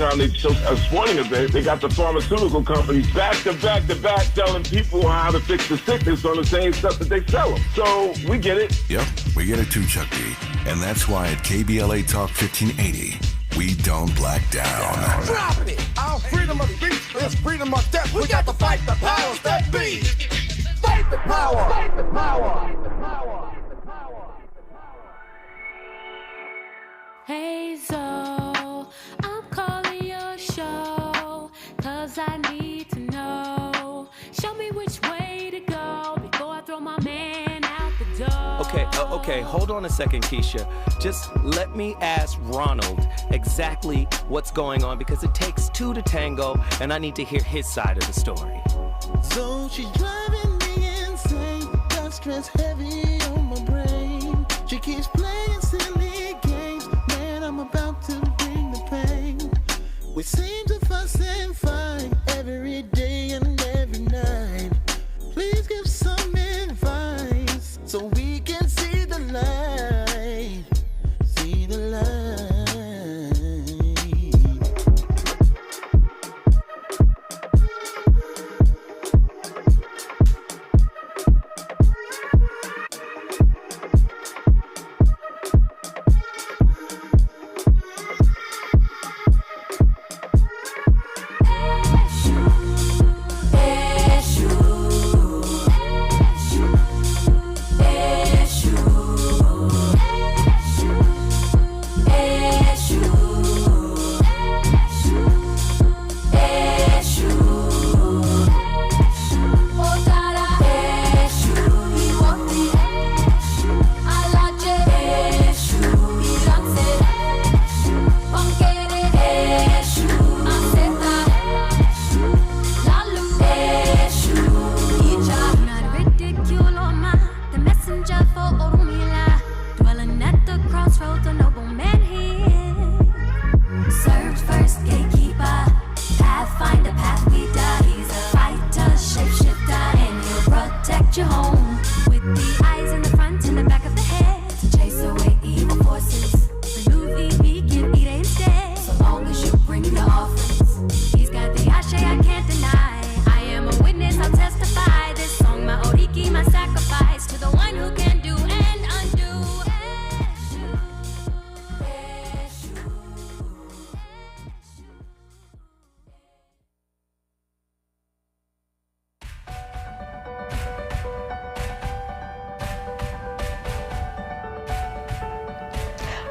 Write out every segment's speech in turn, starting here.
time they took a sporting event, they got the pharmaceutical companies back to back to back telling people how to fix the sickness on the same stuff that they sell them. So we get it. Yep, we get it too, Chuck D. And that's why at KBLA Talk 1580, we don't black down. Drop it! Our freedom of speech is freedom of death. We got to fight the powers that be. Fight the power! Fight the power! Fight the power! Hey Zoe, I'm calling your show, 'cause I need to know. Show me which way to go before I throw my man out the door. Okay, hold on a second, Keisha. Just let me ask Ronald exactly what's going on, because it takes two to tango, and I need to hear his side of the story. So she's driving me insane, got stress heavy on my brain. She keeps playing silly games, man, I'm about to bring the pain. We seem to fuss and fight every day and every night. Please give some advice so we can see the light, see the light.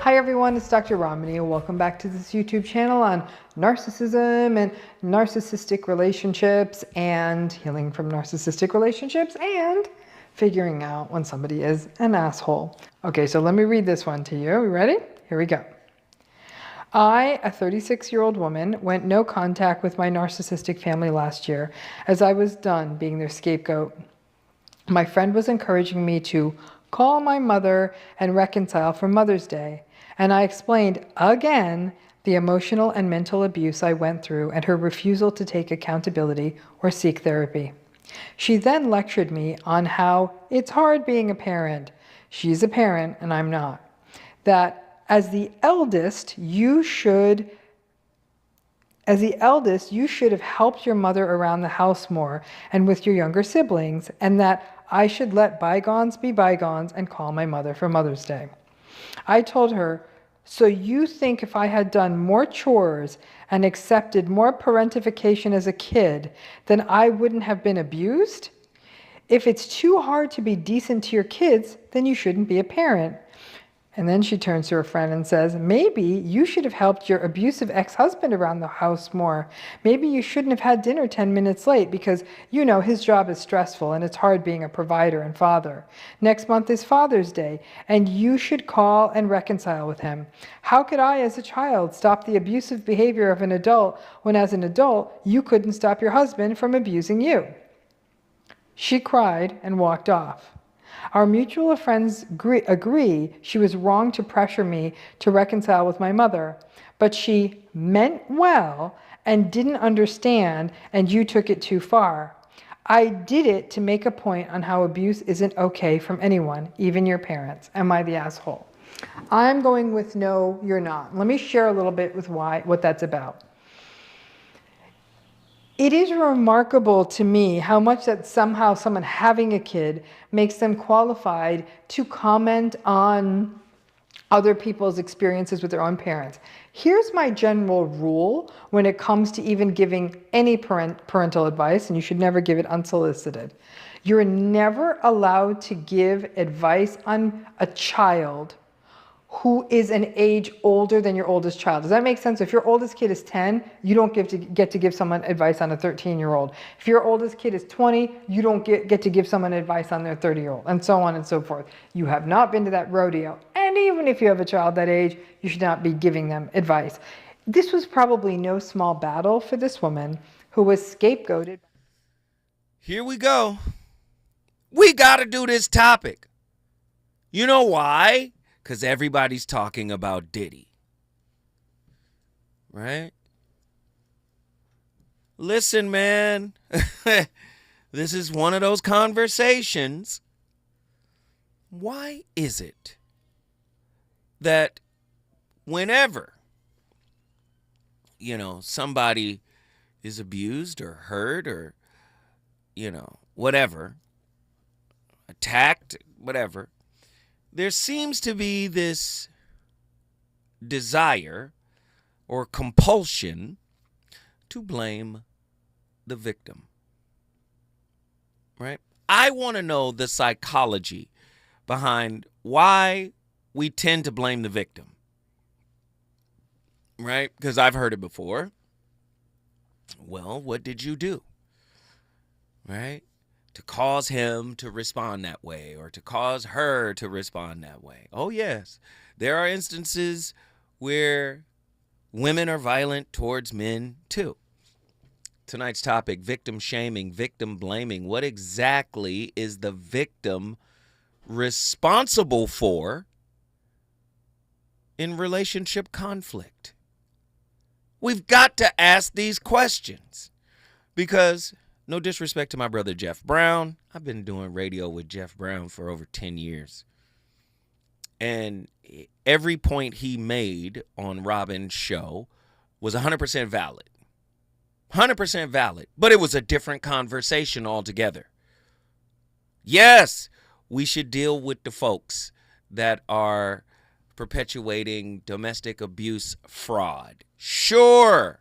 Hi everyone, it's Dr. Ramani and welcome back to this YouTube channel on narcissism and narcissistic relationships and healing from narcissistic relationships and figuring out when somebody is an asshole. Okay, so let me read this one to you. Are you ready? Here we go. I, a 36-year-old woman, went no contact with my narcissistic family last year as I was done being their scapegoat. My friend was encouraging me to call my mother and reconcile for Mother's Day. And I explained again the emotional and mental abuse I went through and her refusal to take accountability or seek therapy. She then lectured me on how it's hard being a parent. She's a parent and I'm not. That as the eldest, you should have helped your mother around the house more and with your younger siblings, and that I should let bygones be bygones and call my mother for Mother's Day. I told her, so you think if I had done more chores and accepted more parentification as a kid, then I wouldn't have been abused? If it's too hard to be decent to your kids, then you shouldn't be a parent. And then she turns to her friend and says, maybe you should have helped your abusive ex-husband around the house more. Maybe you shouldn't have had dinner 10 minutes late because, you know, his job is stressful and it's hard being a provider and father. Next month is Father's Day, and you should call and reconcile with him. How could I, as a child, stop the abusive behavior of an adult when, as an adult, you couldn't stop your husband from abusing you? She cried and walked off. Our mutual friends agree she was wrong to pressure me to reconcile with my mother, but she meant well and didn't understand, and you took it too far. I did it to make a point on how abuse isn't okay from anyone, even your parents. Am I the asshole? I'm going with no, you're not. Let me share a little bit with what that's about. It is remarkable to me how much that somehow someone having a kid makes them qualified to comment on other people's experiences with their own parents. Here's my general rule when it comes to even giving any parental advice, and you should never give it unsolicited. You're never allowed to give advice on a child who is an age older than your oldest child. Does that make sense? If your oldest kid is 10, you don't get to give someone advice on a 13-year-old. If your oldest kid is 20, you don't get to give someone advice on their 30-year-old, and so on and so forth. You have not been to that rodeo. And even if you have a child that age, you should not be giving them advice. This was probably no small battle for this woman who was scapegoated. Here we go. We got to do this topic. You know why? Because everybody's talking about Diddy. Right? Listen, man. This is one of those conversations. Why is it that whenever, somebody is abused or hurt or, whatever, attacked, whatever, there seems to be this desire or compulsion to blame the victim, right? I want to know the psychology behind why we tend to blame the victim, right? Because I've heard it before. Well, what did you do, right? To cause him to respond that way or to cause her to respond that way. Oh, yes. There are instances where women are violent towards men, too. Tonight's topic, victim shaming, victim blaming. What exactly is the victim responsible for in relationship conflict? We've got to ask these questions because, no disrespect to my brother Jeff Brown, I've been doing radio with Jeff Brown for over 10 years. And every point he made on Robin's show was 100% valid. 100% valid. But it was a different conversation altogether. Yes, we should deal with the folks that are perpetuating domestic abuse fraud. Sure.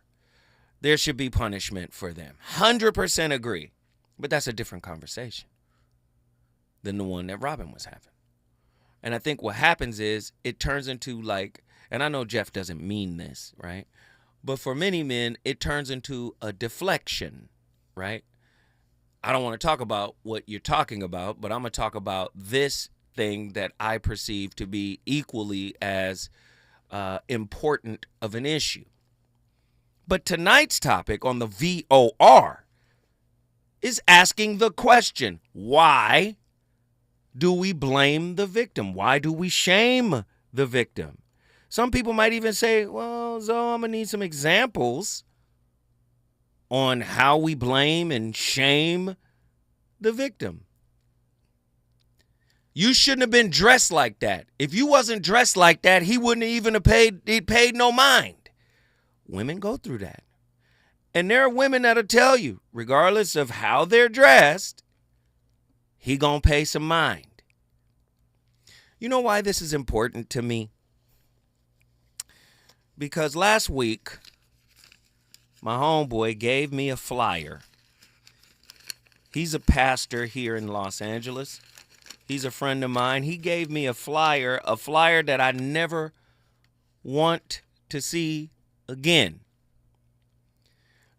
There should be punishment for them. 100% agree. But that's a different conversation than the one that Robin was having. And I think what happens is it turns into and I know Jeff doesn't mean this, right? But for many men, it turns into a deflection, right? I don't want to talk about what you're talking about, but I'm going to talk about this thing that I perceive to be equally as important of an issue. But tonight's topic on the VOR is asking the question, why do we blame the victim? Why do we shame the victim? Some people might even say, well, Zoe, I'm going to need some examples on how we blame and shame the victim. You shouldn't have been dressed like that. If you wasn't dressed like that, he wouldn't even have paid no mind. Women go through that. And there are women that'll tell you, regardless of how they're dressed, he gonna pay some mind. You know why this is important to me? Because last week, my homeboy gave me a flyer. He's a pastor here in Los Angeles. He's a friend of mine. He gave me a flyer that I never want to see again.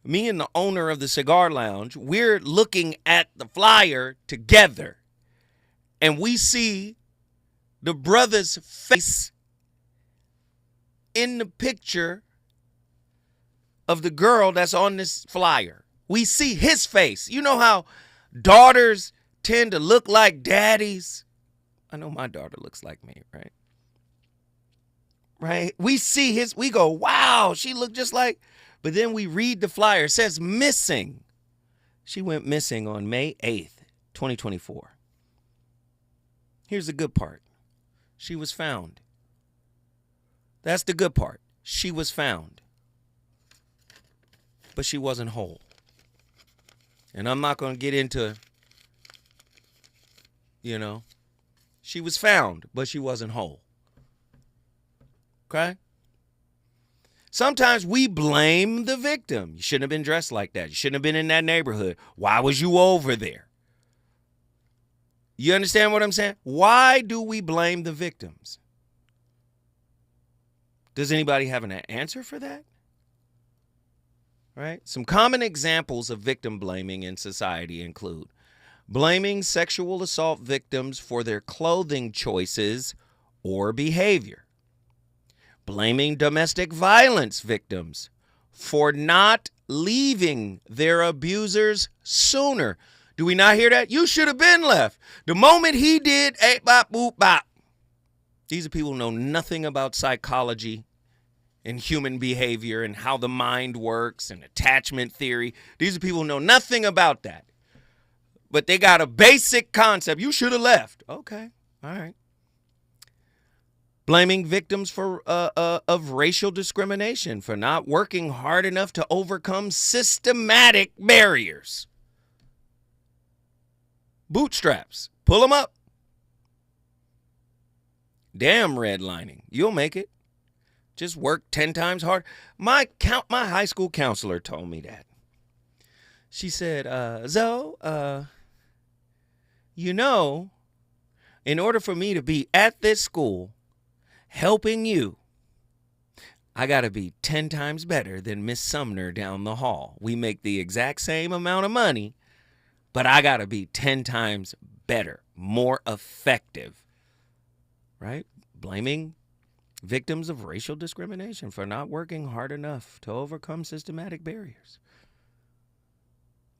Me and the owner of the cigar lounge, we're looking at the flyer together, and we see the brother's face in the picture of the girl that's on this flyer. We see his face. You know how daughters tend to look like daddies? I know my daughter looks like me, right? Right? We see we go, wow, she looked just like, but then we read the flyer. It says missing. She went missing on May 8th, 2024. Here's the good part. She was found. That's the good part. She was found. But she wasn't whole. And I'm not going to get into, she was found, but she wasn't whole. Okay? Sometimes we blame the victim. You shouldn't have been dressed like that. You shouldn't have been in that neighborhood. Why was you over there? You understand what I'm saying? Why do we blame the victims? Does anybody have an answer for that? Right? Some common examples of victim blaming in society include blaming sexual assault victims for their clothing choices or behavior. Blaming domestic violence victims for not leaving their abusers sooner. Do we not hear that? You should have been left. The moment he did, bop, boop, bop. These are people who know nothing about psychology and human behavior and how the mind works and attachment theory. These are people who know nothing about that. But they got a basic concept. You should have left. Okay. All right. Blaming victims of racial discrimination for not working hard enough to overcome systematic barriers. Bootstraps. Pull them up. Damn redlining. You'll make it. Just work 10 times hard. My high school counselor told me that. She said, Zoe, in order for me to be at this school helping you, I got to be 10 times better than Miss Sumner down the hall. We make the exact same amount of money, but I got to be 10 times better, more effective, right? Blaming victims of racial discrimination for not working hard enough to overcome systematic barriers.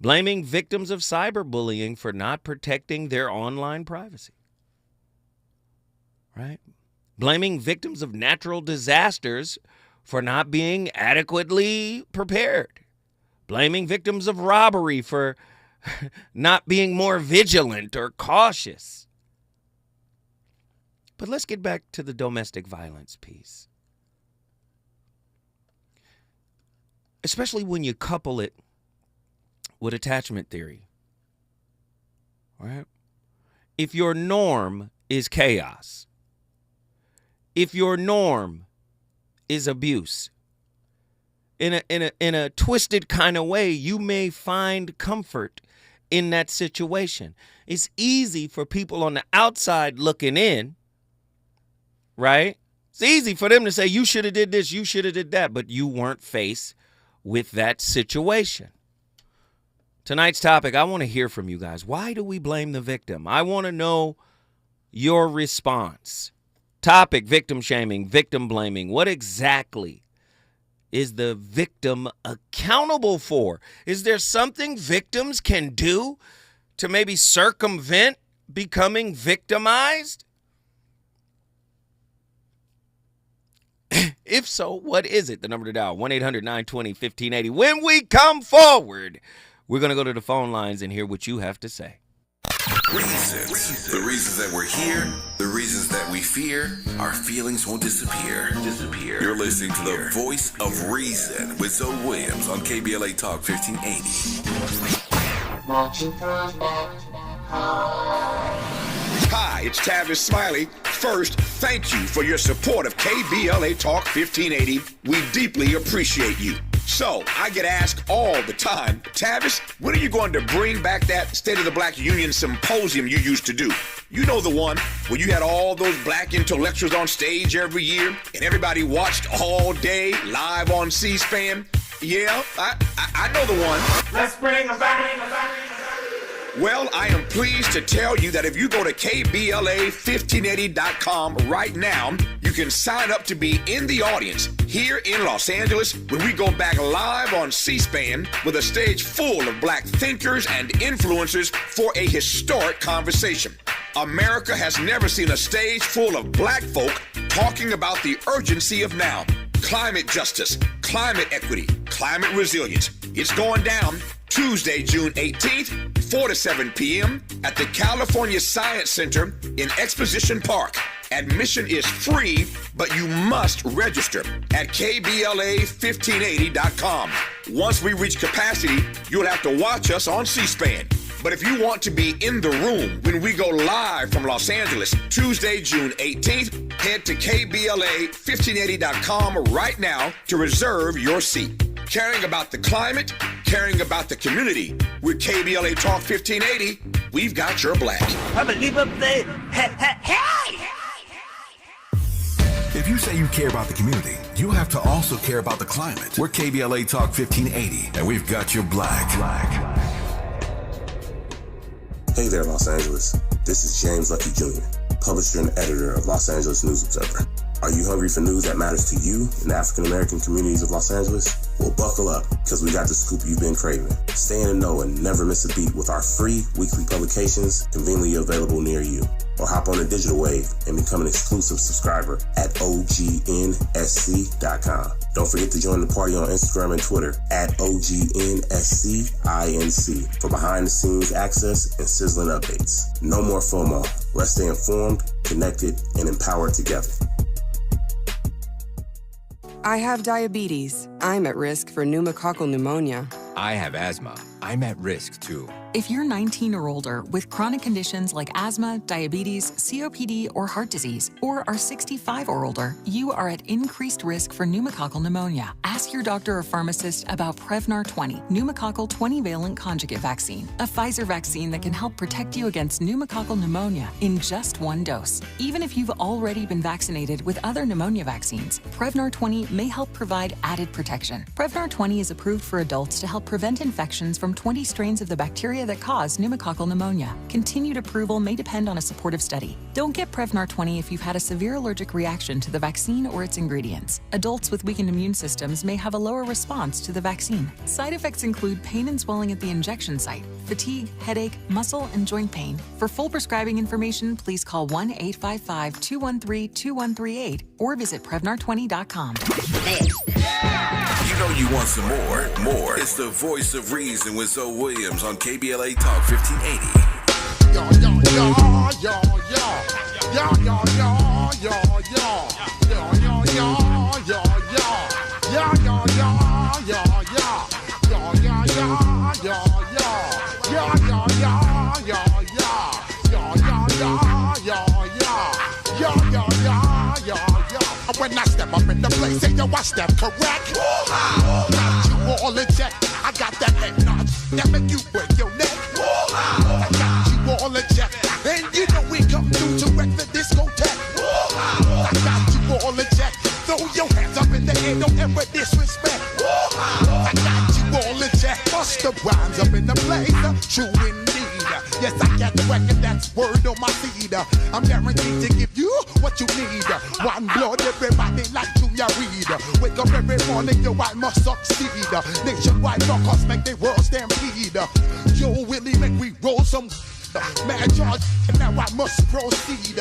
Blaming victims of cyberbullying for not protecting their online privacy. Right? Blaming victims of natural disasters for not being adequately prepared. Blaming victims of robbery for not being more vigilant or cautious. But let's get back to the domestic violence piece. Especially when you couple it with attachment theory. Right? If your norm is chaos, if your norm is abuse, in a twisted kind of way, you may find comfort in that situation. It's easy for people on the outside looking in, right? It's easy for them to say, you should have did this, you should have did that, but you weren't faced with that situation. Tonight's topic, I want to hear from you guys. Why do we blame the victim? I want to know your response. Topic, victim shaming, victim blaming. What exactly is the victim accountable for? Is there something victims can do to maybe circumvent becoming victimized? If so, what is it? The number to dial, 1-800-920-1580. When we come forward, we're going to go to the phone lines and hear what you have to say. Reasons. The reasons that we're here, the reasons that we fear, our feelings won't disappear. You're listening to the voice of reason with Zoe Williams on KBLA Talk 1580. Hi, it's Tavis Smiley. First, thank you for your support of KBLA Talk 1580. We deeply appreciate you. So, I get asked all the time, Tavis, when are you going to bring back that State of the Black Union symposium you used to do? You know the one where you had all those black intellectuals on stage every year and everybody watched all day live on C-SPAN? Yeah, I know the one. Let's bring them back. Well, I am pleased to tell you that if you go to KBLA1580.com right now, you can sign up to be in the audience here in Los Angeles when we go back live on C-SPAN with a stage full of black thinkers and influencers for a historic conversation. America has never seen a stage full of black folk talking about the urgency of now. Climate justice, climate equity, climate resilience. It's going down Tuesday, June 18th, 4 to 7 p.m. at the California Science Center in Exposition Park. Admission is free, but you must register at KBLA1580.com. Once we reach capacity, you'll have to watch us on C-SPAN. But if you want to be in the room when we go live from Los Angeles, Tuesday, June 18th, head to KBLA1580.com right now to reserve your seat. Caring about the climate, caring about the community. With KBLA Talk 1580, we've got your black. Unbelievable. Hey! If you say you care about the community, you have to also care about the climate. We're KBLA Talk 1580, and we've got your black. Hey there, Los Angeles. This is James Lucky Jr., publisher and editor of Los Angeles News Observer. Are you hungry for news that matters to you in the African-American communities of Los Angeles? Well, buckle up, because we got the scoop you've been craving. Stay in the know and never miss a beat with our free weekly publications conveniently available near you. Or hop on the digital wave and become an exclusive subscriber at OGNSC.com. Don't forget to join the party on Instagram and Twitter at OGNSCINC for behind-the-scenes access and sizzling updates. No more FOMO. Let's stay informed, connected, and empowered together. I have diabetes. I'm at risk for pneumococcal pneumonia. I have asthma. I'm at risk too. If you're 19 or older with chronic conditions like asthma, diabetes, COPD, or heart disease, or are 65 or older, you are at increased risk for pneumococcal pneumonia. Ask your doctor or pharmacist about Prevnar 20, pneumococcal 20-valent conjugate vaccine, a Pfizer vaccine that can help protect you against pneumococcal pneumonia in just one dose. Even if you've already been vaccinated with other pneumonia vaccines, Prevnar 20 may help provide added protection. Prevnar 20 is approved for adults to help prevent infections from 20 strains of the bacteria that cause pneumococcal pneumonia. Continued approval may depend on a supportive study. Don't get Prevnar 20 if you've had a severe allergic reaction to the vaccine or its ingredients. Adults with weakened immune systems may have a lower response to the vaccine. Side effects include pain and swelling at the injection site, fatigue, headache, muscle, and joint pain. For full prescribing information, please call 1-855-213-2138 or visit Prevnar20.com. You know you want some more. It's the voice of reason with Zoe Williams on KBLA Talk 1580. When I step up in the place, say yo, I step correct. Got you all in check. I got that head nod that make you break your neck. I got you all in check, and you know we come through to wreck the discotheque. I got you all in check. Throw your hands up in the air, don't ever disrespect. I got you all in check. Bust the rhymes up in the place, true indeed. Yes, I got the record, that's word on my feed. I'm guaranteed to give you what you need. One blood, everybody like Junior Reed. Wake up every morning, yo, I must succeed. Nationwide rockers make the world stampede. Yo, Willie, make we roll some mad charge, and now I must proceed.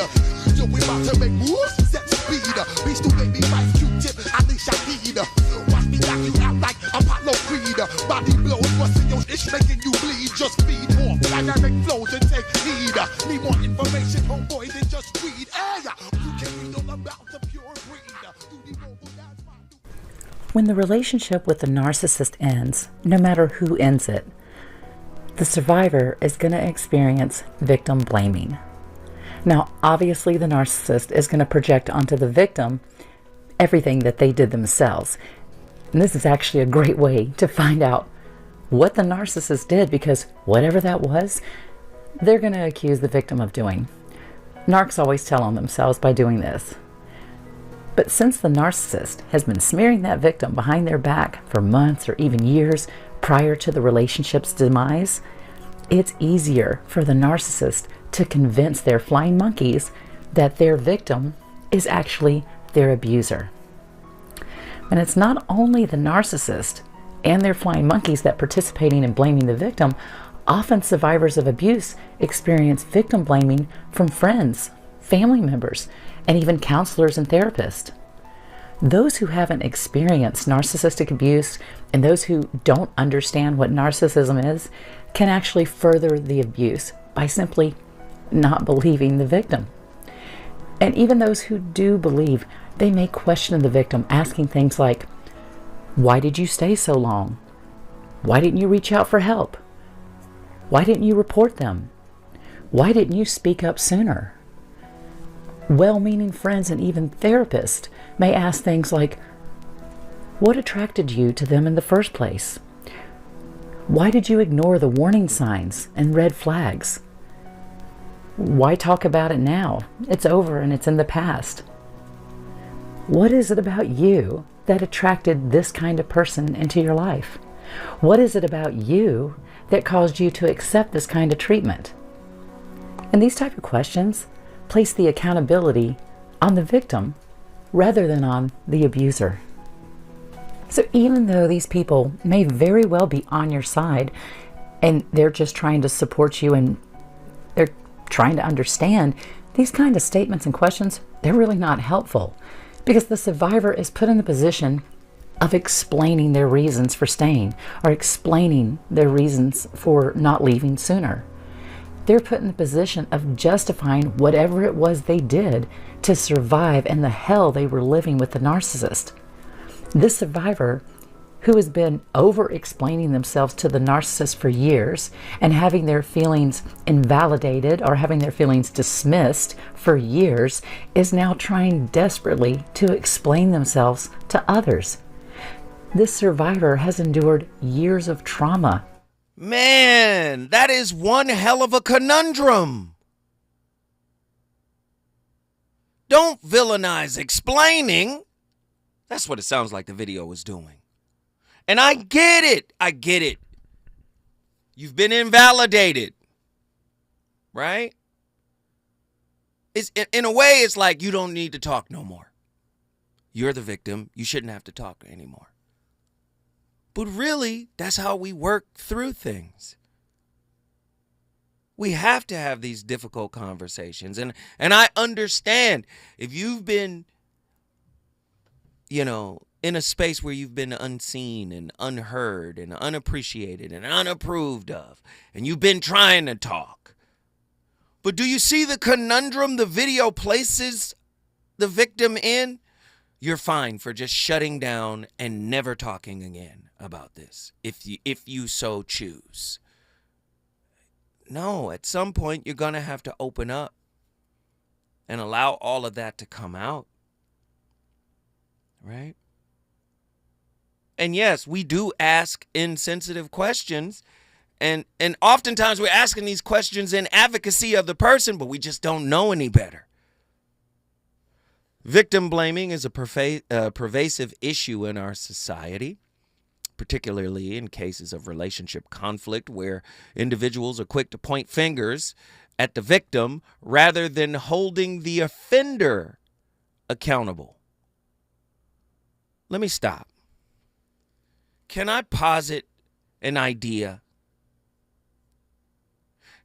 Yo, we about to make moves, set speed. Beast to baby, Vice Q-tip, Ali Shaheed. Watch me knock you out like Apollo Creed. Body blows, busting your ish, making you bleed. Just feed more dynamic flows and take heed. Need more information, homeboy, than just read. Hey, you can read all about the pure breed. When the relationship with the narcissist ends, no matter who ends it, the survivor is going to experience victim blaming. Now, obviously, the narcissist is going to project onto the victim everything that they did themselves. And this is actually a great way to find out what the narcissist did, because whatever that was, they're going to accuse the victim of doing. Narcs always tell on themselves by doing this. But since the narcissist has been smearing that victim behind their back for months or even years prior to the relationship's demise, it's easier for the narcissist to convince their flying monkeys that their victim is actually their abuser. And it's not only the narcissist and their flying monkeys that participating in blaming the victim. Often survivors of abuse experience victim blaming from friends, family members, and even counselors and therapists. Those who haven't experienced narcissistic abuse and those who don't understand what narcissism is can actually further the abuse by simply not believing the victim. And even those who do believe, they may question the victim, asking things like, why did you stay so long? Why didn't you reach out for help? Why didn't you report them? Why didn't you speak up sooner? Well-meaning friends and even therapists may ask things like, what attracted you to them in the first place? Why did you ignore the warning signs and red flags? Why talk about it now? It's over and it's in the past. What is it about you that attracted this kind of person into your life? What is it about you that caused you to accept this kind of treatment? And these type of questions place the accountability on the victim rather than on the abuser. So even though these people may very well be on your side and they're just trying to support you and they're trying to understand, these kind of statements and questions, they're really not helpful because the survivor is put in the position of explaining their reasons for staying or explaining their reasons for not leaving sooner. They're put in the position of justifying whatever it was they did to survive and the hell they were living with the narcissist. This survivor, who has been over-explaining themselves to the narcissist for years and having their feelings invalidated or having their feelings dismissed for years, is now trying desperately to explain themselves to others. This survivor has endured years of trauma. Man, that is one hell of a conundrum. Don't villainize explaining. That's what it sounds like the video was doing. And I get it. I get it. You've been invalidated. Right? It's, in a way, it's like you don't need to talk no more. You're the victim. You shouldn't have to talk anymore. But really, that's how we work through things. We have to have these difficult conversations. And I understand if you've been, in a space where you've been unseen and unheard and unappreciated and unapproved of, and you've been trying to talk. But do you see the conundrum the video places the victim in? You're fine for just shutting down and never talking again about this, if you so choose. No, at some point you're going to have to open up and allow all of that to come out. Right? And yes, we do ask insensitive questions. And oftentimes we're asking these questions in advocacy of the person, but we just don't know any better. Victim blaming is a pervasive issue in our society, particularly in cases of relationship conflict where individuals are quick to point fingers at the victim rather than holding the offender accountable. Let me stop. Can I posit an idea?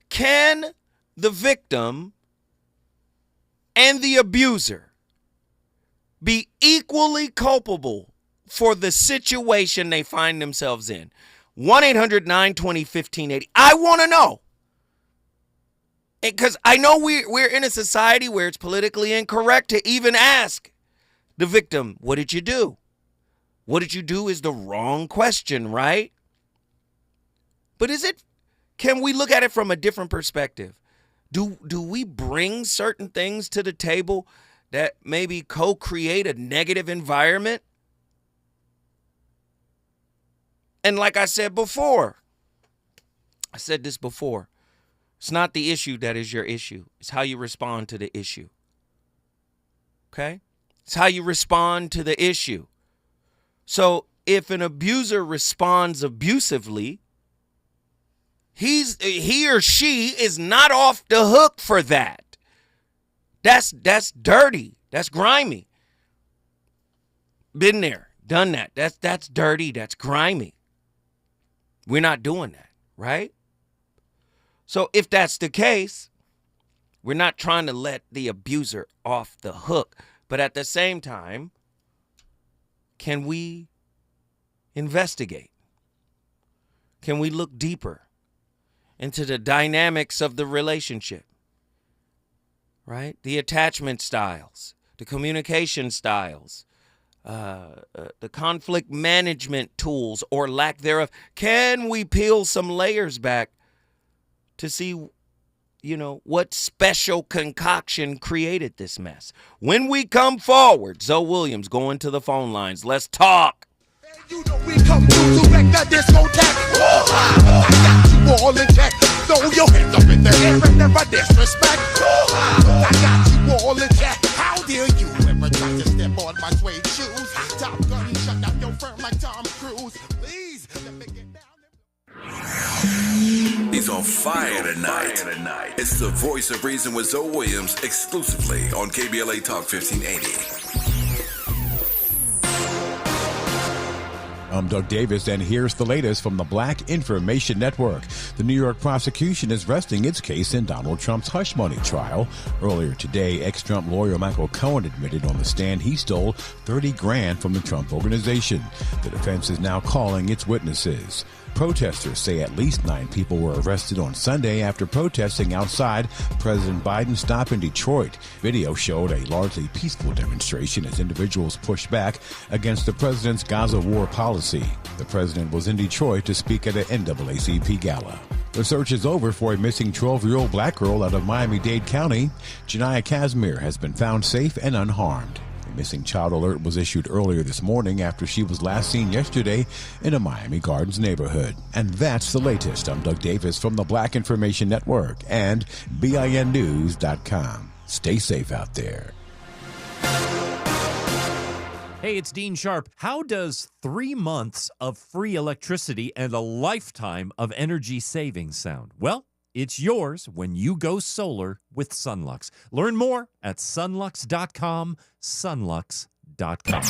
Can the victim and the abuser be equally culpable for the situation they find themselves in? 1-800-920-1580. I want to know. Because I know we're in a society where it's politically incorrect to even ask the victim, what did you do? What did you do is the wrong question, right? But can we look at it from a different perspective? Do we bring certain things to the table that maybe co-create a negative environment? And like I said before, it's not the issue that is your issue. It's how you respond to the issue. Okay? It's how you respond to the issue. So if an abuser responds abusively, he or she is not off the hook for that. That's dirty. That's grimy. Been there, done that. That's dirty. That's grimy. We're not doing that, right? So if that's the case, we're not trying to let the abuser off the hook. But at the same time, can we investigate? Can we look deeper into the dynamics of the relationship? right? The attachment styles, the communication styles, the conflict management tools or lack thereof. Can we peel some layers back to see, what special concoction created this mess? When we come forward, Zoe Williams going to the phone lines. Let's talk. You know we come through to wreck the discotheque. I got you all in check. Throw your hands up in the air and never disrespect. I got you all in check. How dare you ever try to step on my suede shoes? Top Gun, shut down your firm like Tom Cruise. Please, let me get down. He's on fire tonight. It's the Voice of Reason with Zoe Williams, exclusively on KBLA Talk 1580. I'm Doug Davis, and here's the latest from the Black Information Network. The New York prosecution is resting its case in Donald Trump's hush money trial. Earlier today, ex-Trump lawyer Michael Cohen admitted on the stand he stole $30,000 from the Trump Organization. The defense is now calling its witnesses. Protesters say at least 9 people were arrested on Sunday after protesting outside President Biden's stop in Detroit. Video showed a largely peaceful demonstration as individuals pushed back against the president's Gaza war policy. The president was in Detroit to speak at an NAACP gala. The search is over for a missing 12-year-old black girl out of Miami-Dade County. Janiyah Casimir has been found safe and unharmed. Missing child alert was issued earlier this morning after she was last seen yesterday in a Miami Gardens neighborhood. And that's the latest. I'm Doug Davis from the Black Information Network and BINnews.com. Stay safe out there. Hey, it's Dean Sharp. How does 3 months of free electricity and a lifetime of energy savings sound? Well, it's yours when you go solar with Sunlux. Learn more at sunlux.com, sunlux.com.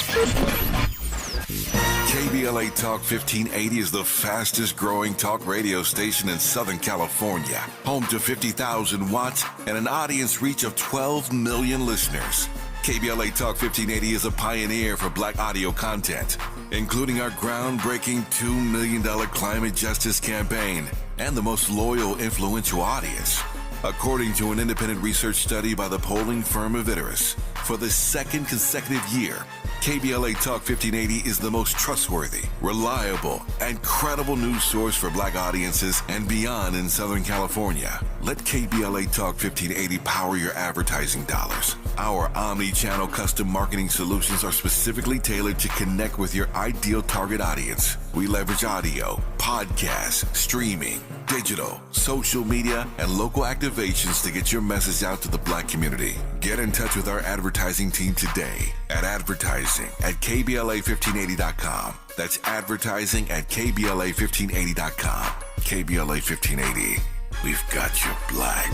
KBLA Talk 1580 is the fastest growing talk radio station in Southern California. Home to 50,000 watts and an audience reach of 12 million listeners. KBLA Talk 1580 is a pioneer for black audio content, including our groundbreaking $2 million climate justice campaign and the most loyal, influential audience. According to an independent research study by the polling firm Aviterus, for the second consecutive year, KBLA Talk 1580 is the most trustworthy, reliable, and credible news source for black audiences and beyond in Southern California. Let KBLA Talk 1580 power your advertising dollars. Our omni-channel custom marketing solutions are specifically tailored to connect with your ideal target audience. We leverage audio, podcasts, streaming, digital, social media, and local activations to get your message out to the black community. Get in touch with our advertising team today at advertising@KBLA1580.com. That's advertising@KBLA1580.com. KBLA 1580. We've got your black.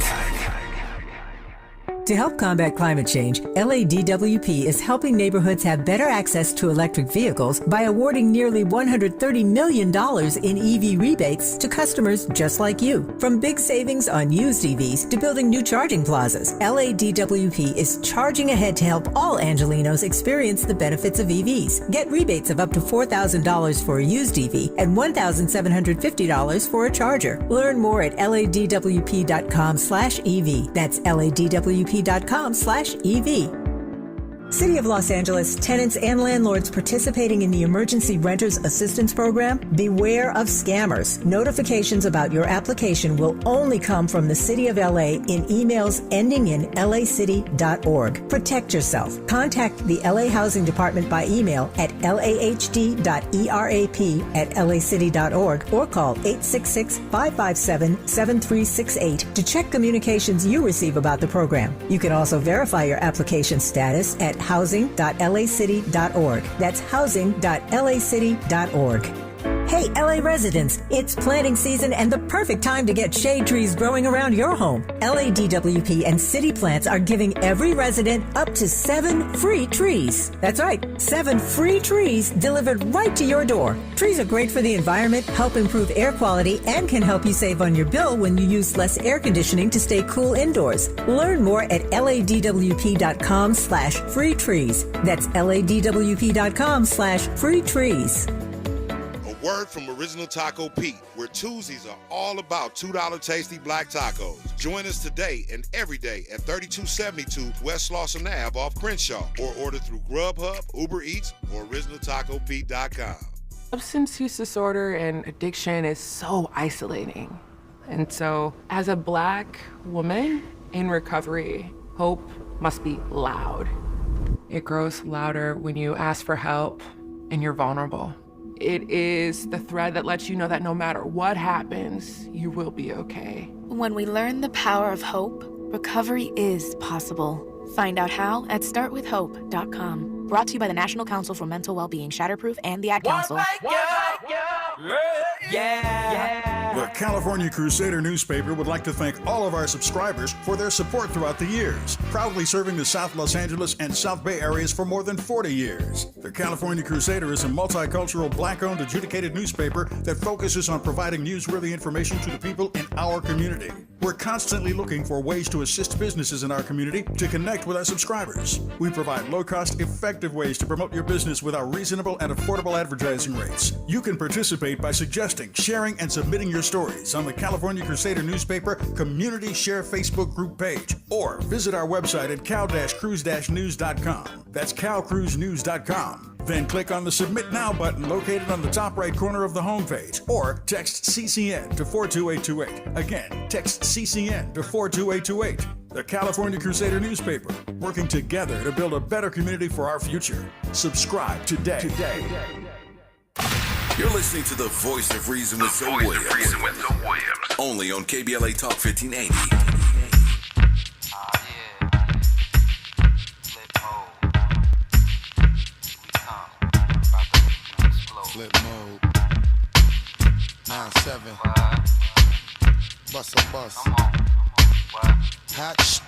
To help combat climate change, LADWP is helping neighborhoods have better access to electric vehicles by awarding nearly $130 million in EV rebates to customers just like you. From big savings on used EVs to building new charging plazas, LADWP is charging ahead to help all Angelenos experience the benefits of EVs. Get rebates of up to $4,000 for a used EV and $1,750 for a charger. Learn more at ladwp.com/EV. That's ladwp.com/EV. City of Los Angeles tenants and landlords participating in the Emergency Renters Assistance Program, beware of scammers. Notifications about your application will only come from the City of LA in emails ending in lacity.org. Protect yourself. Contact the LA Housing Department by email at lahd.erap@lacity.org or call 866-557-7368 to check communications you receive about the program. You can also verify your application status at housing.lacity.org. That's housing.lacity.org. Hey, LA residents, it's planting season and the perfect time to get shade trees growing around your home. LADWP and City Plants are giving every resident up to 7 free trees. That's right, 7 free trees delivered right to your door. Trees are great for the environment, help improve air quality, and can help you save on your bill when you use less air conditioning to stay cool indoors. Learn more at ladwp.com/free trees. That's ladwp.com/free trees. Word from Original Taco Pete, where Tuesdays are all about $2 tasty black tacos. Join us today and every day at 3272 West Slauson Ave off Crenshaw, or order through Grubhub, Uber Eats, or OriginalTacoPete.com. Substance use disorder and addiction is so isolating. And so, as a black woman in recovery, hope must be loud. It grows louder when you ask for help and you're vulnerable. It is the thread that lets you know that no matter what happens, you will be okay. When we learn the power of hope, recovery is possible. Find out how at startwithhope.com. Brought to you by the National Council for Mental Wellbeing, Shatterproof, and the Ad Council. The California Crusader newspaper would like to thank all of our subscribers for their support throughout the years, proudly serving the South Los Angeles and South Bay areas for more than 40 years. The California Crusader is a multicultural, black-owned, adjudicated newspaper that focuses on providing newsworthy information to the people in our community. We're constantly looking for ways to assist businesses in our community to connect with our subscribers. We provide low-cost, effective ways to promote your business with our reasonable and affordable advertising rates. You can participate by suggesting, sharing, and submitting your stories on the California Crusader newspaper Community Share Facebook group page, or visit our website at cal-cruise-news.com. That's calcruisenews.com. Then click on the Submit Now button located on the top right corner of the homepage, or text CCN to 42828. Again, text CCN to 42828. The California Crusader newspaper, working together to build a better community for our future. Subscribe today. You're listening to the Voice of Reason with Zoe Williams. Only on KBLA Talk 1580. Flip mode. 9-7. Bust a bus. Hot sh.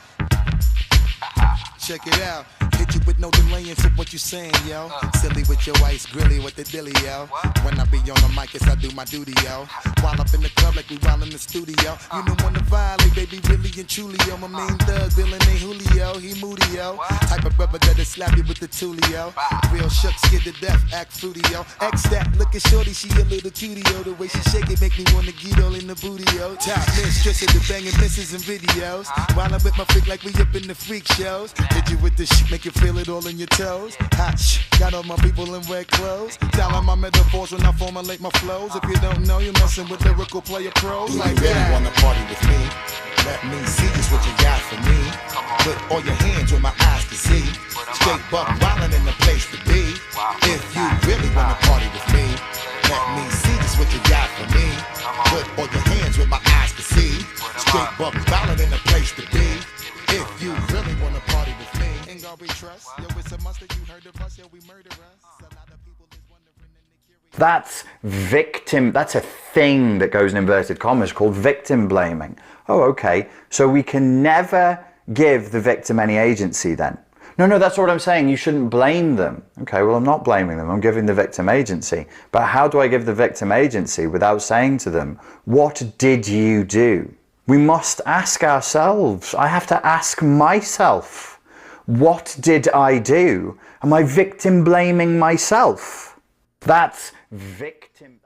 Check it out. Hit you with no delaying for what you saying, yo. Silly with your ice grilly with the dilly, yo. When I be on the mic, yes, I do my duty, yo. While up in the club like we while in the studio. You know when to violate, baby, really and truly, yo. My main thug, Dylan ain't Julio, he moody, yo. Type of rubber that'll slap you with the tulio. Real shook, scared to death, act fruity, yo. X that, looking shorty, she a little cutie, yo. The way she shake it make me wanna get all in the booty, yo. Top mistress of the banging misses and videos. While I'm with my freak like we up in the freak shows. Hit you with the shit, make you feel it all in your toes. Hot sh, got all my people in red clothes. Telling my metaphors when I formulate my flows. If you don't know, you're messing with lyrical player pros. Do Like you really that. wanna party with me? Let me see just what you got for me. Put all your hands where my eyes can see. Straight buck wildin' in the place to be. If you really wanna party with me, let me see just what you got for me. Put all your hands where my eyes can see. Straight buck wildin' in the place to be. If you really wanna party with me, ain't gonna be trust. Yo, it's a must that you heard of us, yo, we murder us. A lot of people is wondering and they curious. That's victim, that's a thing that goes in inverted commas called victim blaming. Oh, okay, so we can never give the victim any agency then. No, that's what I'm saying, you shouldn't blame them. Okay, well, I'm not blaming them, I'm giving the victim agency. But how do I give the victim agency without saying to them, what did you do? We must ask ourselves. I have to ask myself, what did I do? Am I victim blaming myself? That's victim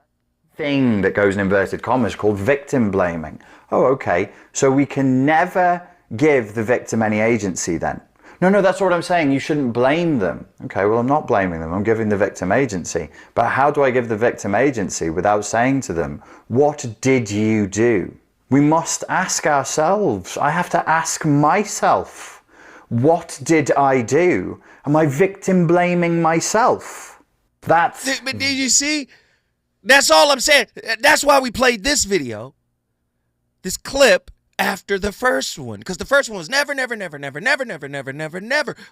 thing that goes in inverted commas called victim blaming. Oh, okay, so we can never give the victim any agency then. No, that's what I'm saying, you shouldn't blame them. Okay, well, I'm not blaming them, I'm giving the victim agency. But how do I give the victim agency without saying to them, what did you do? We must ask ourselves. I have to ask myself, what did I do? Am I victim blaming myself? That's... But did you see? That's all I'm saying. That's why we played this video, this clip, after the first one. Because the first one was never.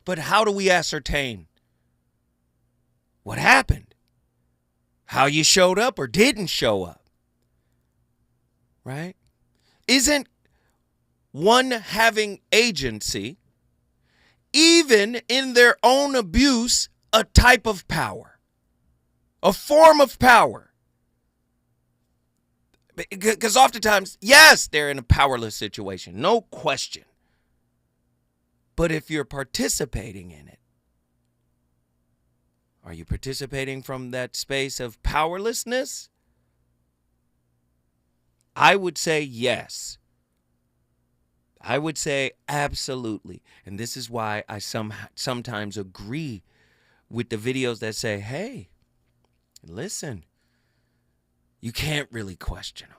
But how do we ascertain what happened? How you showed up or didn't show up? Right? Isn't one having agency, even in their own abuse, a type of power? A form of power? Because oftentimes, yes, they're in a powerless situation, no question. But if you're participating in it, Are you participating from that space of powerlessness? I would say yes. I would say absolutely. And this is why I sometimes agree with the videos that say, hey, listen, you can't really question them.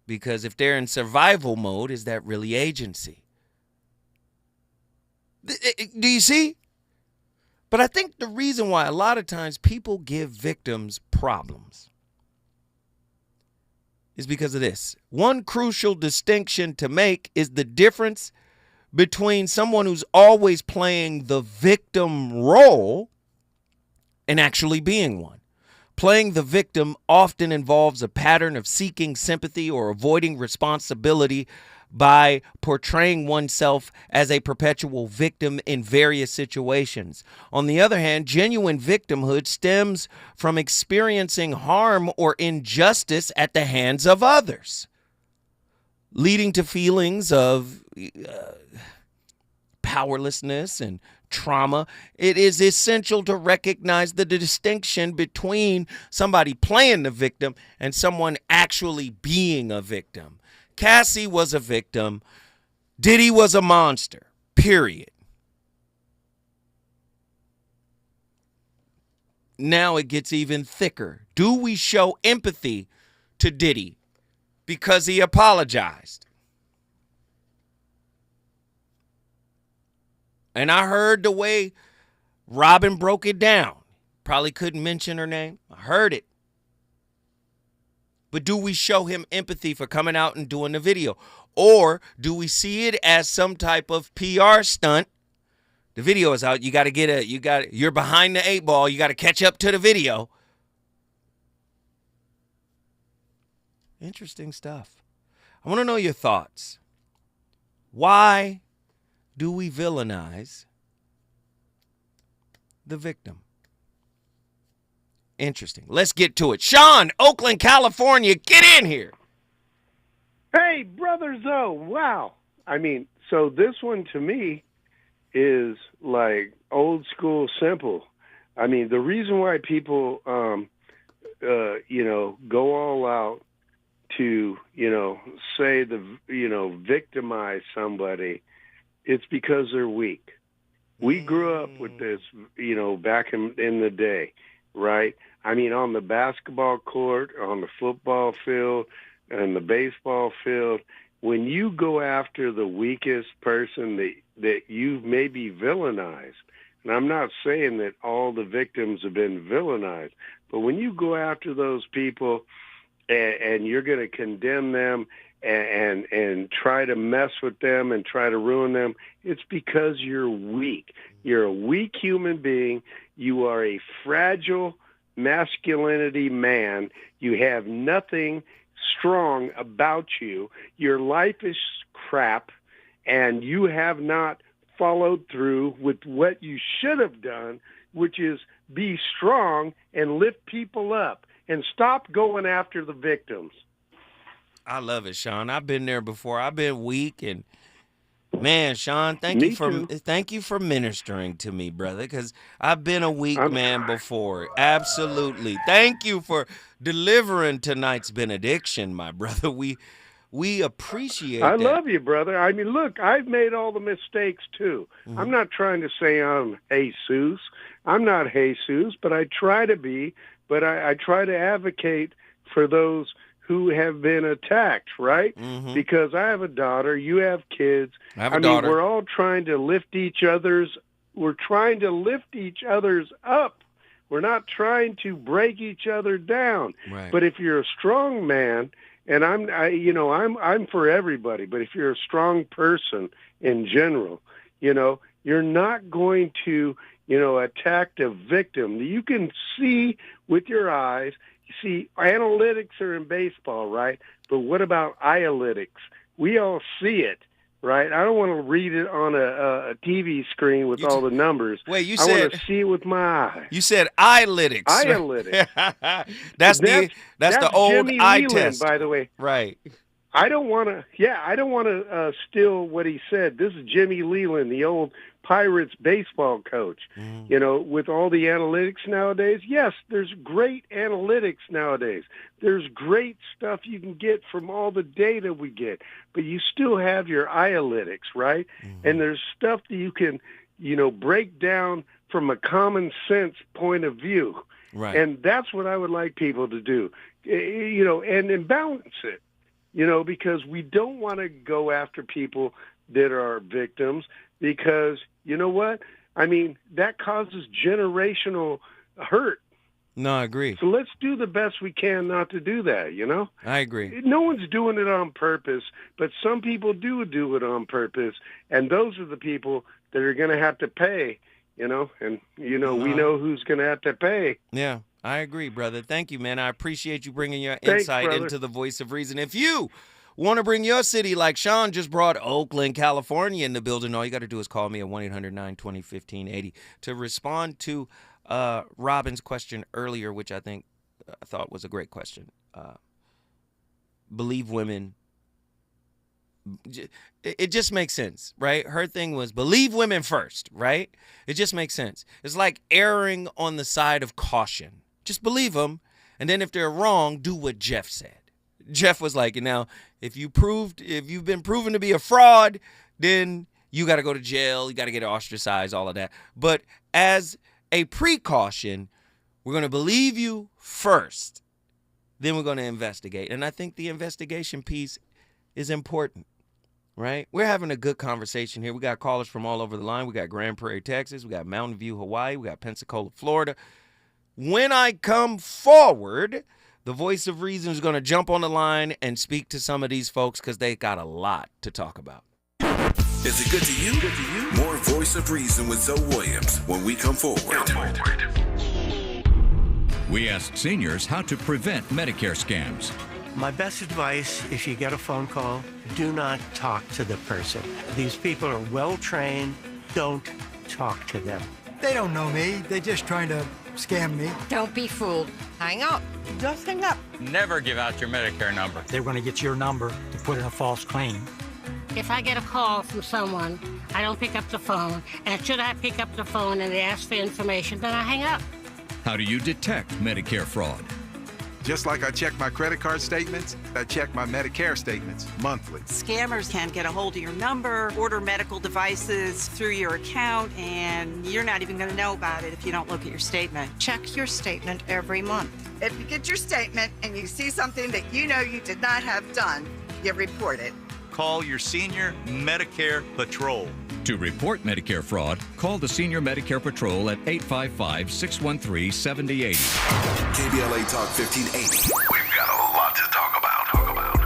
Because if they're in survival mode, is that really agency? Do you see? But I think the reason why a lot of times people give victims problems is because of this. One crucial distinction to make is the difference between someone who's always playing the victim role and actually being one. Playing the victim often involves a pattern of seeking sympathy or avoiding responsibility by portraying oneself as a perpetual victim in various situations. On the other hand, genuine victimhood stems from experiencing harm or injustice at the hands of others, leading to feelings of powerlessness and trauma. It is essential to recognize the distinction between somebody playing the victim and someone actually being a victim. Cassie was a victim. Diddy was a monster, period. Now it gets even thicker. Do we show empathy to Diddy because he apologized? And I heard the way Robin broke it down. Probably couldn't mention her name. I heard it. But do we show him empathy for coming out and doing the video? Or do we see it as some type of PR stunt? The video is out. You're behind the 8 ball. You got to catch up to the video. Interesting stuff. I want to know your thoughts. Why do we villainize the victim? Interesting. Let's get to it. Sean, Oakland, California, get in here. Hey, Brother Zoe. Wow. I mean, so this one to me is like old school simple. I mean, the reason why people, go all out to, say victimize somebody, it's because they're weak. We grew up with this, back in the day, right? I mean, on the basketball court, on the football field, and the baseball field, when you go after the weakest person that you've maybe villainized, and I'm not saying that all the victims have been villainized, but when you go after those people and you're going to condemn them and try to mess with them and try to ruin them, it's because you're weak. You're a weak human being. You are a fragile masculinity man. You have nothing strong about you. Your life is crap, and you have not followed through with what you should have done, which is be strong and lift people up and stop going after the victims. I love it, Sean. I've been there before. I've been weak, and man, Sean, thank you for ministering to me, brother, because I've been a weak man before. Absolutely. Thank you for delivering tonight's benediction, my brother. We appreciate I that. love you, brother. I mean, look, I've made all the mistakes too. Mm-hmm. I'm not trying to say I'm Jesus. I'm not Jesus, but I try to be. But I try to advocate for those who have been attacked, right? Mm-hmm. Because I have a daughter, you have kids. I have a daughter. We're all trying to lift each other's up. We're not trying to break each other down. Right. But if you're a strong man, and I'm for everybody, but if you're a strong person in general, you're not going to, attack the victim. You can see with your eyes. You see, analytics are in baseball, right? But what about analytics? We all see it, right? I don't want to read it on a TV screen with all the numbers. Wait, I want to see it with my eyes. You said eyelytics. Eyelytics. That's the old Jimmy eye Whelan, test, by the way. Right. I don't want to steal what he said. This is Jimmy Leland, the old Pirates baseball coach. You know, with all the analytics nowadays, yes, there's great analytics nowadays. There's great stuff you can get from all the data we get, but you still have your analytics, right? And there's stuff that you can, you know, break down from a common sense point of view. Right. And that's what I would like people to do, you know, and balance it. You know, because we don't want to go after people that are victims because, you know what? I mean, that causes generational hurt. No, I agree. So let's do the best we can not to do that, you know? I agree. No one's doing it on purpose, but some people do it on purpose, and those are the people that are going to have to pay, you know? And, you know, we know who's going to have to pay. Yeah. I agree, brother. Thank you, man. I appreciate you bringing your Thanks, insight brother. into the voice of reason. If you want to bring your city, like Sean just brought Oakland, California in the building, all you got to do is call me at 1-800-920-1580 to respond to Robin's question earlier, which I thought was a great question. Believe women. It just makes sense, right? Her thing was believe women first, right? It just makes sense. It's like erring on the side of caution. Just believe them, and then if they're wrong, do what Jeff said. Jeff was like, now, if you've been proven to be a fraud, then you got to go to jail, you got to get ostracized, all of that. But as a precaution, we're going to believe you first, then we're going to investigate. And I think the investigation piece is important, right? We're having a good conversation here. We got callers from all over the line. We got Grand Prairie, Texas. We got Mountain View, Hawaii. We got Pensacola, Florida. When I come forward, the voice of reason is going to jump on the line and speak to some of these folks because they got a lot to talk about. Is it good to you? More Voice of Reason with Zoe Williams when we come forward. We asked seniors how to prevent Medicare scams. My best advice, if you get a phone call, do not talk to the person. These people are well-trained. Don't talk to them. They don't know me. They're just trying to scam me. Don't be fooled. Hang up. Just hang up. Never give out your Medicare number. They're going to get your number to put in a false claim. If I get a call from someone, I don't pick up the phone, and should I pick up the phone and they ask for information, then I hang up. How do you detect Medicare fraud? Just like I check my credit card statements, I check my Medicare statements monthly. Scammers can get a hold of your number, order medical devices through your account, and you're not even going to know about it if you don't look at your statement. Check your statement every month. If you get your statement and you see something that you know you did not have done, you report it. Call your senior Medicare Patrol. To report Medicare fraud, call the Senior Medicare Patrol at 855-613-7080. KBLA Talk 1580. We've got a lot to talk about.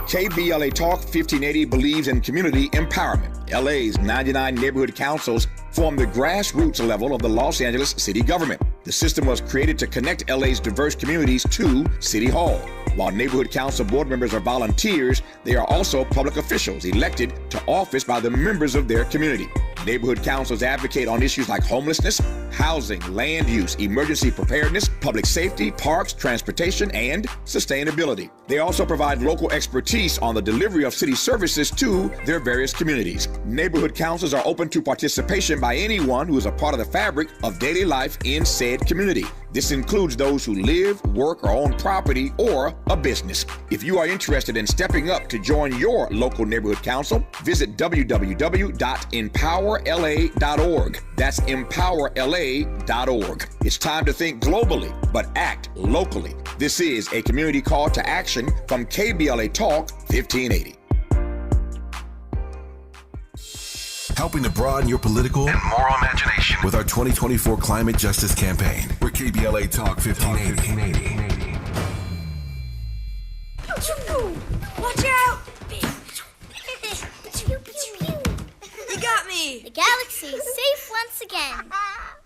KBLA Talk 1580 believes in community empowerment. LA's 99 neighborhood councils form the grassroots level of the Los Angeles city government. The system was created to connect LA's diverse communities to City Hall. While neighborhood council board members are volunteers, they are also public officials elected to office by the members of their community. Neighborhood councils advocate on issues like homelessness, housing, land use, emergency preparedness, public safety, parks, transportation, and sustainability. They also provide local expertise on the delivery of city services to their various communities. Neighborhood councils are open to participation by anyone who is a part of the fabric of daily life in said community. This includes those who live, work, or own property or a business. If you are interested in stepping up to join your local neighborhood council, visit www.empowerla.org. That's empowerla.org. It's time to think globally, but act locally. This is a community call to action from KBLA Talk 1580. Helping to broaden your political and moral imagination with our 2024 Climate Justice Campaign. We're KBLA Talk 1580. Watch out! You got me! The galaxy is safe once again.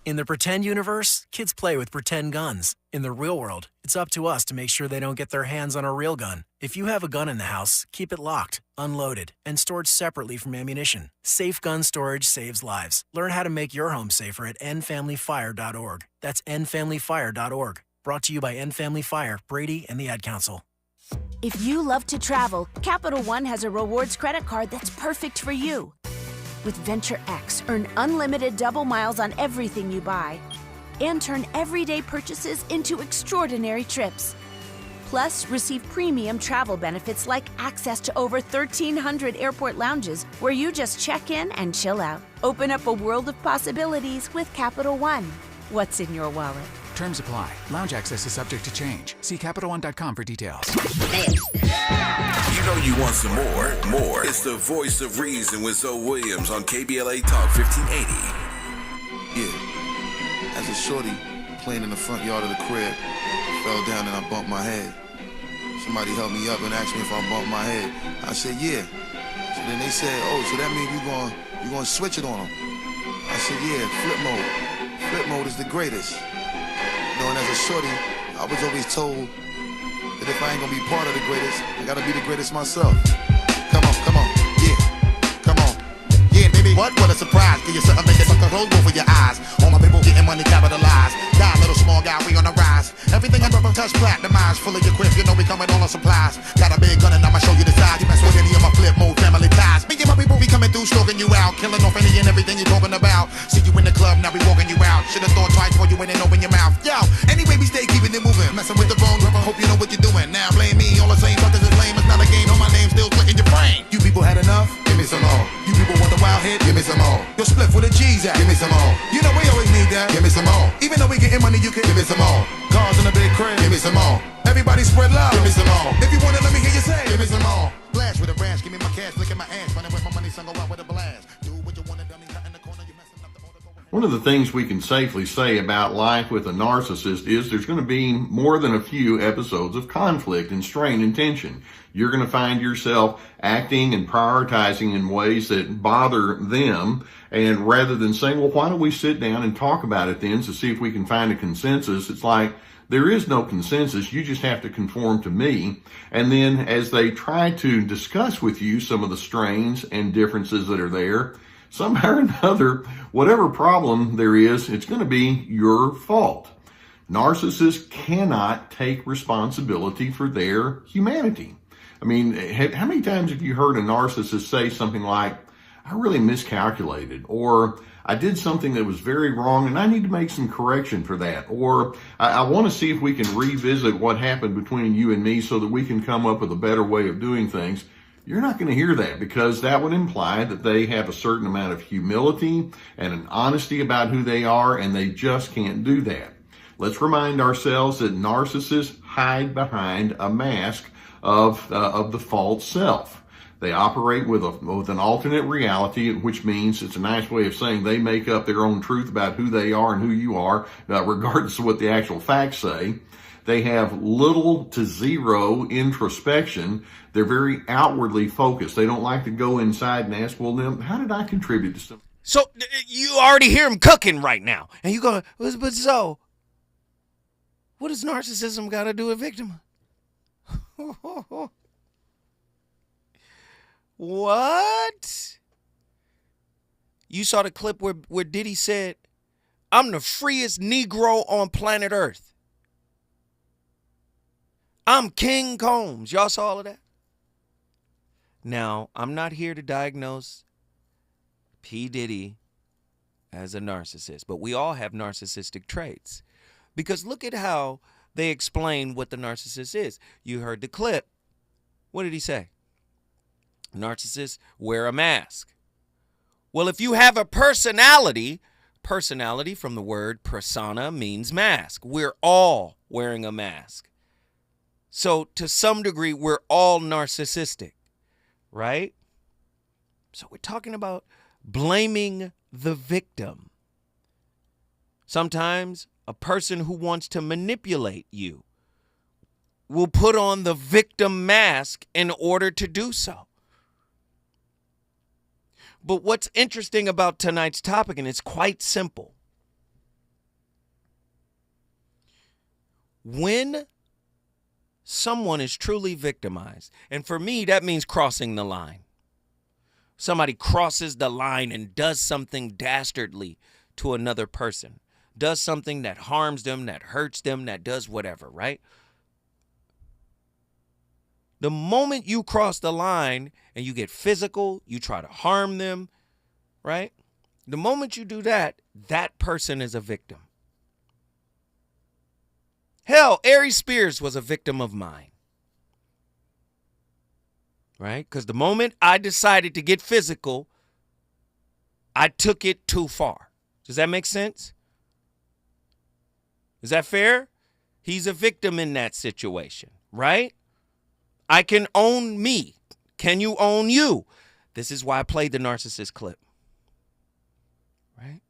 In the pretend universe, kids play with pretend guns. In the real world, it's up to us to make sure they don't get their hands on a real gun. If you have a gun in the house, keep it locked, unloaded, and stored separately from ammunition. Safe gun storage saves lives. Learn how to make your home safer at endfamilyfire.org. That's endfamilyfire.org. Brought to you by End Family Fire, Brady, and the Ad Council. If you love to travel, Capital One has a rewards credit card that's perfect for you. With Venture X, earn unlimited double miles on everything you buy and turn everyday purchases into extraordinary trips. Plus, receive premium travel benefits like access to over 1,300 airport lounges where you just check in and chill out. Open up a world of possibilities with Capital One. What's in your wallet? Terms apply. Lounge access is subject to change. See CapitalOne.com for details. You know you want some more. It's the voice of reason with Zoe Williams on KBLA Talk 1580. Yeah. As a shorty playing in the front yard of the crib, fell down and I bumped my head. Somebody helped me up and asked me if I bumped my head. I said, yeah. So then they said, oh, so that means you gonna switch it on them. I said, yeah, flip mode. Flip mode is the greatest. You know, and as a shorty, I was always told that if I ain't gonna be part of the greatest, I gotta be the greatest myself. Come on, yeah, come on. Yeah, baby, what a surprise. Give you something, make it close both of your eyes. All my people getting money capitalized. Die, little small guy, we on the rise. Everything I ever touch, platinumized. Full of your quiff, you know we coming all on supplies. Got a big gun and I'ma show you the size. You mess with any of my flip mode family ties. Me and my people be coming through, stalking you out. Killing off any and everything you're talking about. See you in the club, now we walking you out. Should've thought twice before you went and open your mouth. Yo, anyway, we stay keeping it moving. Messing with the wrong rubber, hope you know what you're doing. Now blame me, all the same fuckers is lame. It's not a game, no, my name's still splitting your brain. You people had enough? Give me some more. You people want the wild hit? Give me some more. Your split for the G's at? Give me some more. You know we always need that? Give me some more. Even though we getting money, you can give me some more. Cars in a big crib? Give me some more. Everybody spread love? Give me some more. If you want it, let me hear you say, give me some more. Blast with a rash, give me my cash, look at my ass. Running with my money, son, go out with a blast. Do what you want to, dummy, cut in the corner, you messing up the motor. One of the things we can safely say about life with a narcissist is there's going to be more than a few episodes of conflict and strain and tension. You're going to find yourself acting and prioritizing in ways that bother them. And rather than saying, well, why don't we sit down and talk about it then to see if we can find a consensus? It's like, there is no consensus. You just have to conform to me. And then as they try to discuss with you some of the strains and differences that are there, somehow or another, whatever problem there is, it's going to be your fault. Narcissists cannot take responsibility for their humanity. I mean, how many times have you heard a narcissist say something like, I really miscalculated, or I did something that was very wrong and I need to make some correction for that, or I want to see if we can revisit what happened between you and me so that we can come up with a better way of doing things. You're not going to hear that, because that would imply that they have a certain amount of humility and an honesty about who they are, and they just can't do that. Let's remind ourselves that narcissists hide behind a mask of the false self. They operate with an alternate reality, which means it's a nice way of saying they make up their own truth about who they are and who you are, regardless of what the actual facts say. They have little to zero introspection. They're very outwardly focused. They don't like to go inside and ask, well, then, how did I contribute to something? So you already hear him cooking right now. And you go, but so, what does narcissism got to do with victim? What? You saw the clip where Diddy said, I'm the freest Negro on planet Earth. I'm King Combs. Y'all saw all of that? Now, I'm not here to diagnose P. Diddy as a narcissist, but we all have narcissistic traits. Because look at how they explain what the narcissist is. You heard the clip. What did he say? Narcissists wear a mask. Well, if you have a personality from the word persona means mask. We're all wearing a mask. So to some degree, we're all narcissistic, right? So we're talking about blaming the victim. Sometimes a person who wants to manipulate you will put on the victim mask in order to do so. But what's interesting about tonight's topic, and it's quite simple. When someone is truly victimized, and for me, that means crossing the line. Somebody crosses the line and does something dastardly to another person, does something that harms them, that hurts them, that does whatever, right? The moment you cross the line and you get physical, you try to harm them, right? The moment you do that, that person is a victim. Hell, Ari Spears was a victim of mine. Right? Because the moment I decided to get physical, I took it too far. Does that make sense? Is that fair? He's a victim in that situation, right? I can own me. Can you own you? This is why I played the narcissist clip. Right?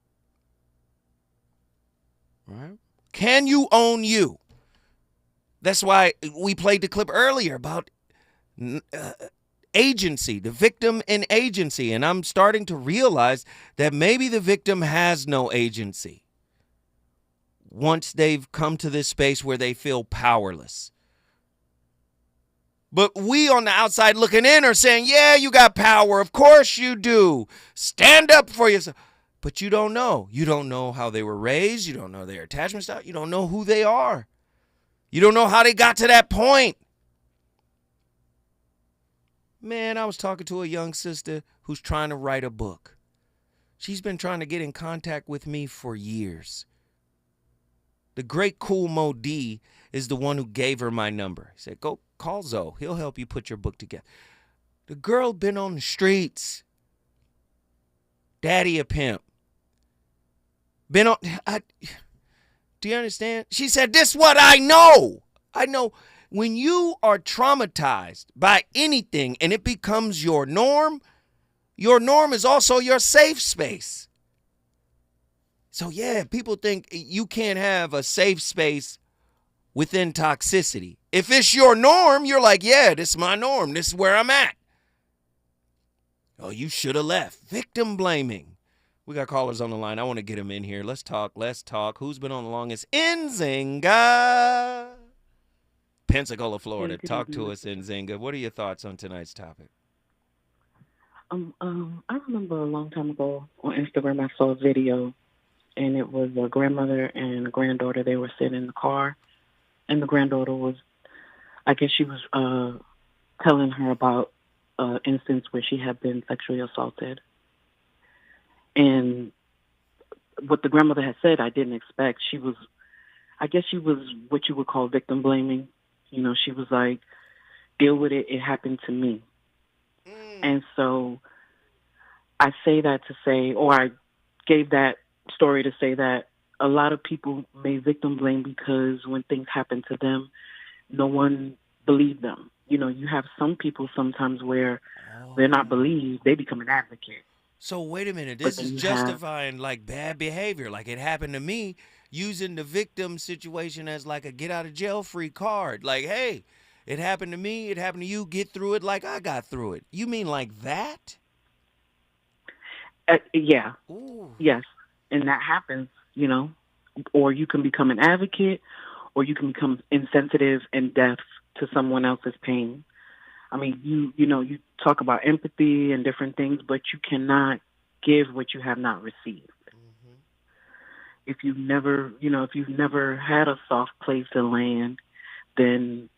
Right? Can you own you? That's why we played the clip earlier about agency, the victim and agency. And I'm starting to realize that maybe the victim has no agency once they've come to this space where they feel powerless. But we on the outside looking in are saying, yeah, you got power. Of course you do. Stand up for yourself. But you don't know. You don't know how they were raised. You don't know their attachment style. You don't know who they are. You don't know how they got to that point. Man, I was talking to a young sister who's trying to write a book. She's been trying to get in contact with me for years. The great Cool Mo D is the one who gave her my number. He said, go call Zoe. He'll help you put your book together. The girl been on the streets. Daddy a pimp. Been on... Do you understand? She said, this is what I know. I know when you are traumatized by anything and it becomes your norm is also your safe space. So yeah, people think you can't have a safe space within toxicity. If it's your norm, you're like, yeah, this is my norm. This is where I'm at. Oh, you should have left. Victim blaming. We got callers on the line. I want to get them in here. Let's talk. Who's been on the longest? Nzinga. Pensacola, Florida. Talk to us, Nzinga. What are your thoughts on tonight's topic? I remember a long time ago on Instagram, I saw a video, and it was a grandmother and a granddaughter. They were sitting in the car, and the granddaughter was, I guess she was telling her about an instance where she had been sexually assaulted. And what the grandmother had said, I didn't expect. She was what you would call victim blaming. You know, she was like, deal with it. It happened to me. And so I say that to say, or I gave that story to say that a lot of people may victim blame because when things happen to them, no one believed them. You know, you have some people sometimes where they're not believed, they become an advocate. So wait a minute, this is justifying like bad behavior, like it happened to me, using the victim situation as like a get out of jail free card. Like, hey, it happened to me, it happened to you, get through it like I got through it. You mean like that? Yeah. Ooh. Yes. And that happens, you know, or you can become an advocate or you can become insensitive and deaf to someone else's pain. I mean, you know, you talk about empathy and different things, but you cannot give what you have not received. Mm-hmm. If you've never had a soft place to land, then,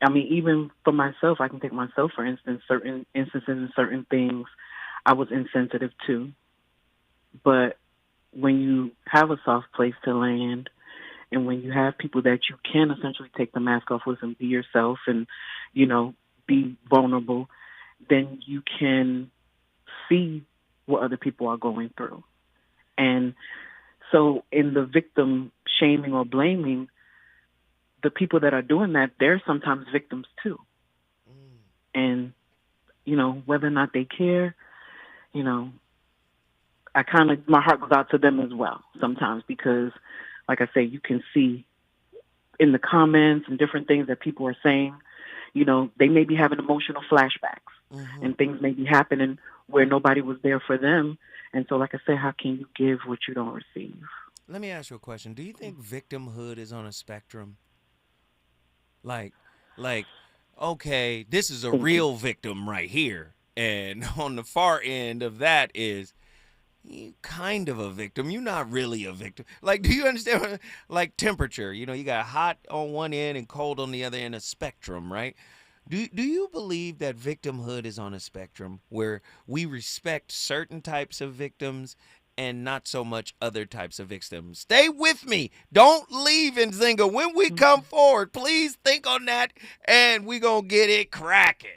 I mean, even for myself, I can take myself, for instance, certain instances and certain things I was insensitive to. But when you have a soft place to land and when you have people that you can essentially take the mask off with and be yourself and, you know, be vulnerable, then you can see what other people are going through. And so in the victim shaming or blaming, the people that are doing that, they're sometimes victims too. And, you know, whether or not they care, you know, my heart goes out to them as well sometimes because, like I say, you can see in the comments and different things that people are saying, you know, they may be having emotional flashbacks and things may be happening where nobody was there for them. And so, like I said, how can you give what you don't receive? Let me ask you a question. Do you think victimhood is on a spectrum? Like, okay, this is a real victim right here. And on the far end of that is you kind of a victim. You're not really a victim. Like, do you understand? Like temperature, you know, you got hot on one end and cold on the other end, a spectrum, right? Do you believe that victimhood is on a spectrum where we respect certain types of victims and not so much other types of victims? Stay with me. Don't leave, Nzinga. When we come forward, please think on that, and we going to get it cracking.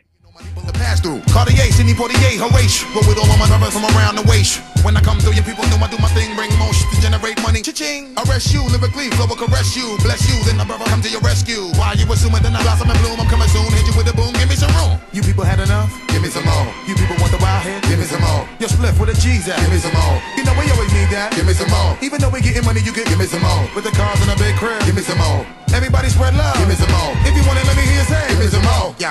The pass through, Cartier, Sydney, Portier, Horatio. Roll with all of my numbers from around the waist. When I come through, your people know I do my thing, bring motion to generate money. Cha-ching, arrest you, lyrically, flow will caress you, bless you, then the brother come to your rescue. Why you assuming that I blossom and bloom? I'm coming soon, hit you with a boom, give me some room. You people had enough? Give me some more. You people want the wild head? Give me some more. Your spliff with a G's at? Give me some more. You know we always need that? Give me some more. Even though we getting money, you get give me some more. With the cars and a big crib? Give me some more. Everybody spread love? Give me some more. If you want it, let me hear you say, give me some more. Yeah.